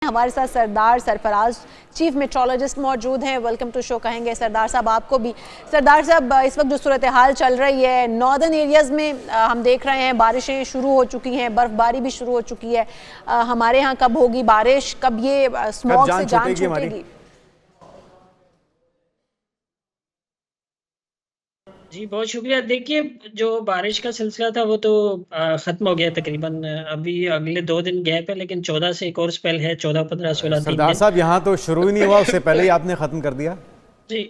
हमारे साथ सरदार Sarfaraz chief metrologist मौजूद हैं। वेलकम टू शो कहेंगे सरदार साहब आपको भी। सरदार साहब, इस वक्त जो सूरत हाल चल रही है नॉर्दर्न एरियाज़ में, हम देख रहे हैं बारिशें शुरू हो चुकी हैं, बर्फबारी भी शुरू हो चुकी है। हमारे यहाँ कब होगी बारिश, कब ये स्मॉग से जान छूटेगी? जी बहुत शुक्रिया। देखिए, जो बारिश का सिलसिला था वो तो ख़त्म हो गया तकरीबन। अभी अगले 2 दिन गैप है, लेकिन 14 से एक और स्पेल है, 14, 15, 16 3 सरदार दिन। साहब, यहाँ तो शुरू ही नहीं हुआ, उससे पहले ही आपने ख़त्म कर दिया। जी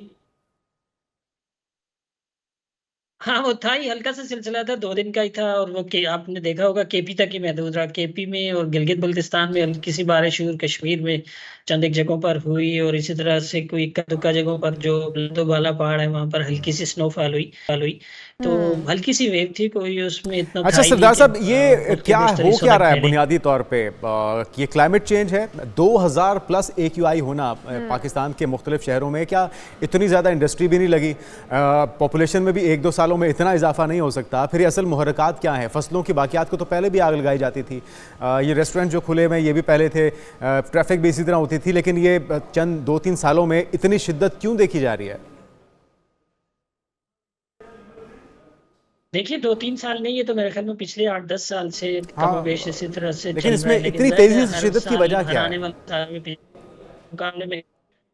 हाँ, वो था ही, हल्का सा सिलसिला था, 2 दिन का ही था। और वो आपने देखा होगा केपी तक ही महदूद रहा। केपी में और गिलगित बल्तिस्तान में हल्की सी बारिश हुई, और कश्मीर में चंद एक जगहों पर हुई, और इसी तरह से कोई इक्का दुक्का जगहों पर जो बुलंदोबाला पहाड़ है वहां पर हल्की सी स्नोफॉल हुई। तो हल्की सी वेव थी, कोई उसमें इतना था अच्छा ही नहीं सरदार कि साहब, ये बहुत क्या मुश्तरी हो क्या सनक रहा है ठहरे। बुनियादी तौर पे? ये क्लाइमेट चेंज है, 2000 प्लस AQI होना पाकिस्तान के मुख्तलिफ शहरों में, क्या इतनी ज़्यादा इंडस्ट्री भी नहीं लगी? पॉपुलेशन में भी 1-2 सालों में इतना इजाफा नहीं हो सकता। फिर असल मुहर्रकात क्या हैं? फसलों की बाकियात को तो पहले भी आग लगाई जाती थी। ये रेस्टोरेंट जो खुले हुए ये भी पहले थे, ट्रैफिक भी इसी तरह होती थी, लेकिन ये चंद 2-3 सालों में इतनी शिद्दत क्यों देखी जा रही है? देखिए, 2-3 साल नहीं, ये तो मेरे ख्याल में पिछले 8-10 साल से कमोबेश इसी तरह से लेकिन चल रहा इसमें है। लेकिन इतनी ज़ाहिर है तेजी से हर शिद्दत की साल, वजह हर क्या आने है? वाले साल में मुकाबले में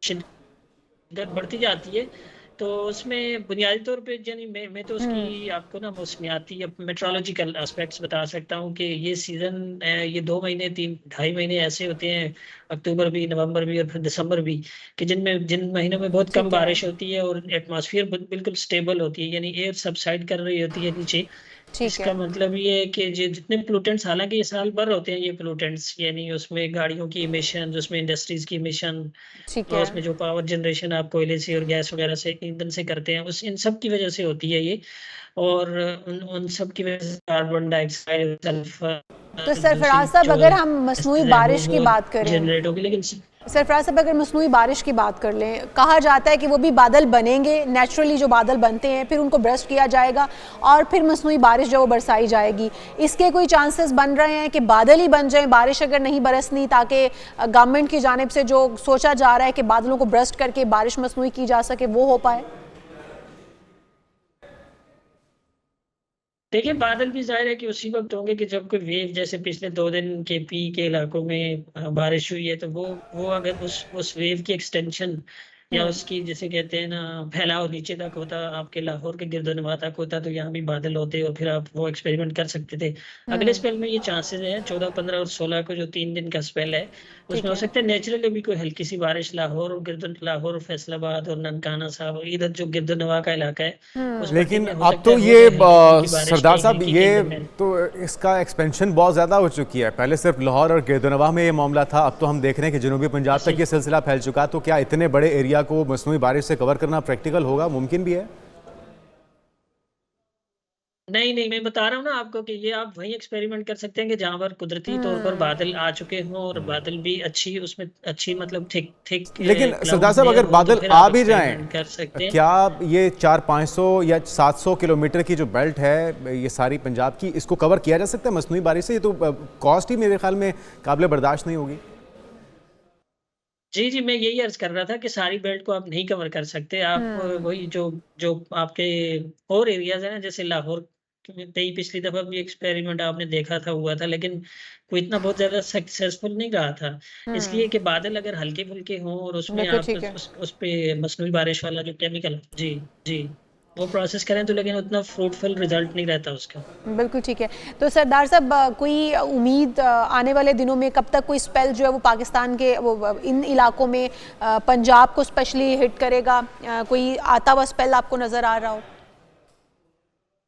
शिद्दत बढ़ती जाती है। तो उसमें बुनियादी तौर पे, यानी मैं तो उसकी आपको ना मौसमियाती या मेट्रोलॉजिकल एस्पेक्ट्स बता सकता हूँ कि ये सीज़न, ये 2 महीने 3 ढाई महीने ऐसे होते हैं, अक्टूबर भी, नवंबर भी और फिर दिसंबर भी, कि जिन महीनों में बहुत कम ठीक है, बारिश होती है और एटमॉस्फेयर बिल्कुल स्टेबल होती है, यानी एयर सबसाइड कर रही होती है नीचे। ठीक इसका है। मतलब ये है कि जितने पोल्यूटेंट्स, हालांकि ये साल भर होते हैं ये पोल्यूटेंट्स, यानी उसमें गाड़ियों की इमिशन, उसमें इंडस्ट्रीज की इमिशन, ठीक और है। उसमें जो पावर जनरेशन आप कोयले से और गैस वगैरह से, ईंधन से करते हैं, उस इन सब की वजह से होती है ये। और उन उन सब की वजह से कार्बन डाइऑक्साइड, सल्फर, तो दूसरी सरफराज साहब, जो अगर हम मसनूई गैसें हैं बारिश की वो बात करें, जनरेट होगी। लेकिन सरफराज साहब अगर मसनूई बारिश की बात कर लें, कहा जाता है कि वो भी बादल बनेंगे, नेचुरली जो बादल बनते हैं, फिर उनको ब्रश किया जाएगा और फिर मसनूई बारिश जो वो बरसाई जाएगी। इसके कोई चांसेस बन रहे हैं कि बादल ही बन जाए, बारिश अगर नहीं बरसनी, ताकि गवर्नमेंट की जानिब से जो सोचा जा रहा है कि बादलों को ब्रश करके बारिश मसनूई की जा सके, वो हो पाए? देखिए, बादल भी ज़ाहिर है कि उसी वक्त होंगे कि जब कोई वेव, जैसे पिछले 2 दिन केपी के इलाकों में बारिश हुई है, तो वो अगर उस वेव की एक्सटेंशन या उसकी, जैसे कहते हैं ना, फैलाव नीचे तक होता, आपके लाहौर के गिरदोनवा तक होता, तो यहाँ भी बादल होते और फिर आप वो एक्सपेरिमेंट कर सकते थे। अगले स्पेल में ये चांसेस है 14, 15 और 16 को, जो 3 दिन का स्पेल है, ठीक उसमें हो है। सकता है नेचुरली भी कोई हल्की सी बारिश लाहौर, फैसलाबाद और ननकाना साहब, इधर जो गिरदोनवा का इलाका है उस पट्टी लेकिन में हो अब सकता तो है हो ये जाए हल्की फुल्की बारिश, सरदार कहीं साहब, हल्की, ये कहीं दरमियानी। तो इसका एक्सपेंशन बहुत ज़्यादा हो चुकी है। पहले सिर्फ लाहौर और गिरदोनवा में ये मामला था, अब तो हम देख रहे हैं कि जनूबी पंजाब तक ये सिलसिला फैल चुका। तो क्या इतने बड़े एरिया को मसनूई बारिश से कवर करना प्रैक्टिकल होगा, मुमकिन भी है? नहीं नहीं, मैं बता रहा हूँ ना आपको कि ये आप वही एक्सपेरिमेंट कर सकते हैं कि जहाँ पर कुदरती तौर पर बादल आ चुके हों, और बादल भी अच्छी, उसमें अच्छी, मतलब थिक थिक लेकिन सरदार क्लाउड साहब, लेयर अगर हो, तो बादल फिर आ आप भी एक्सपेरिमेंट जाएं, कर सकते हैं। क्या ये 400-500 या 700 किलोमीटर की जो बेल्ट है ये सारी पंजाब की, इसको कवर किया जा सकता है मसनूई बारिश से? ये तो कॉस्ट ही मेरे ख्याल में काबिल बर्दाश्त नहीं होगी। जी जी, मैं यही अर्ज कर रहा था कि सारी बेल्ट को आप नहीं कवर कर सकते। आप वही जो जो आपके और एरियाज है ना, जैसे लाहौर में पिछली दफा भी एक्सपेरिमेंट आपने देखा था, हुआ था, लेकिन कोई इतना बहुत ज्यादा सक्सेसफुल नहीं रहा था। इसलिए कि बादल अगर हल्के फुल्के हों और उसमें बिल्कुल आप ठीक है। उस पे मसनूई बारिश वाला जो केमिकल, जी जी, वो प्रोसेस करें, तो लेकिन उतना फ्रूटफुल रिजल्ट नहीं रहता उसका। बिल्कुल ठीक है। तो सरदार साहब, कोई उम्मीद आने वाले दिनों में, कब तक कोई स्पेल जो है वो पाकिस्तान के इन इलाकों में, पंजाब को स्पेशली हिट करेगा? कोई आता हुआ स्पेल आपको नज़र आ रहा हो?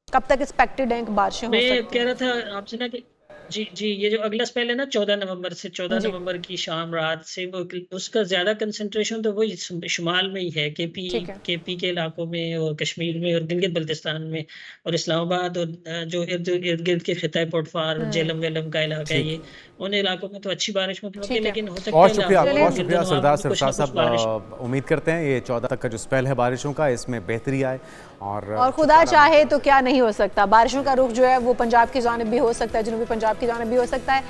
कब तक एक्सपेक्टेड है कि बारिशें हो मैं सकती कह हैं? रहा था आपसे ना कि जी जी, ये जो अगला स्पेल है ना, 14 नवंबर से, चौदह जी, नवंबर की शाम रात से, वो उसका ज्यादा कंसंट्रेशन तो वही शुमाल में ही है, ठीक है। केपी के इलाकों में और कश्मीर में और गिलगित बल्तिस्तान में और इस्लामाबाद, और जो इर्द इर्द गिर्द के खिता पटवार, जेलम वेलम का इलाका है ठीक। ये, उन इलाकों में तो अच्छी बारिश मतलब होगी, ठीक है। लेकिन हो सकता बहुत है शुक्रिया, लाहौर चलिए। और बहुत शुक्रिया गिरदोनवा सरदार में भी कुछ ना सरफराज कुछ बारिश। साहब। उम्मीद करते हैं ये 14 तक का जो स्पेल है बारिशों का, इसमें बेहतरी आए और खुदा चाहे तो क्या नहीं हो सकता, बारिशों का रुख जो है वो पंजाब की जानिब भी हो सकता है, जनूबी पंजाब की जानिब भी हो सकता है।